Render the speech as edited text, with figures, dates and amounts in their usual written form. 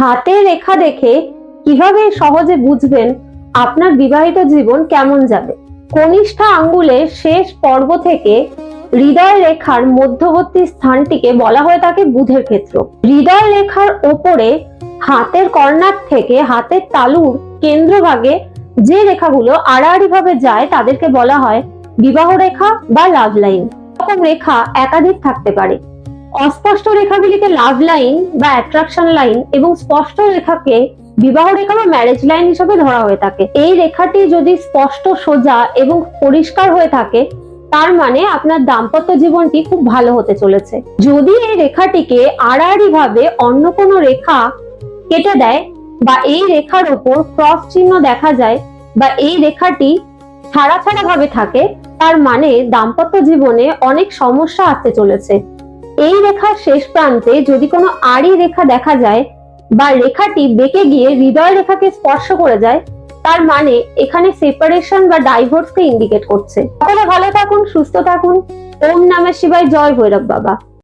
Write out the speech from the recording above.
হাতের রেখা দেখে কিভাবে সহজে বুঝবেন আপনার বিবাহিত জীবন কেমন যাবে? কনিষ্ঠা আঙ্গুলের শেষ পর্ব থেকে হৃদয় রেখার মধ্যবর্তী স্থানটিকে বলা হয়ে থাকে বুধের ক্ষেত্র। হৃদয় রেখার ওপরে হাতের কর্নার থেকে হাতের তালুর কেন্দ্রভাগে যে রেখাগুলো আড়াআড়ি ভাবে যায় তাদেরকে বলা হয় বিবাহ রেখা বা লাভ লাইন। এরকম রেখা একাধিক থাকতে পারে। অস্পষ্ট রেখাগুলিকে লাভ লাইন বা অ্যাট্রাকশন লাইন এবং স্পষ্ট রেখাকে বিবাহ রেখা বা ম্যারেজ লাইন হিসেবে ধরা হয়ে থাকে। এই রেখাটি যদি স্পষ্ট, সোজা এবং পরিষ্কার হয়ে থাকে তার মানে আপনার দাম্পত্য জীবনটি খুব ভালো হতে চলেছে। যদি এই রেখাটিকে আড়াআড়ি ভাবে অন্য কোনো রেখা কেটে দেয় বা এই রেখার উপর ক্রস চিহ্ন দেখা যায় বা এই রেখাটি ছাড়া ছাড়া ভাবে থাকে তার মানে দাম্পত্য জীবনে অনেক সমস্যা আসতে চলেছে। এই রেখার শেষ প্রান্তে যদি কোনো আড়ি রেখা দেখা যায় বা রেখাটি বেঁকে গিয়ে হৃদয় রেখাকে স্পর্শ করে যায় তার মানে এখানে সেপারেশন বা ডাইভোর্সকে ইন্ডিকেট করছে। তাহলে ভালো থাকুন, সুস্থ থাকুন। ওম নমঃ শিবায়। জয় ভৈরব বাবা।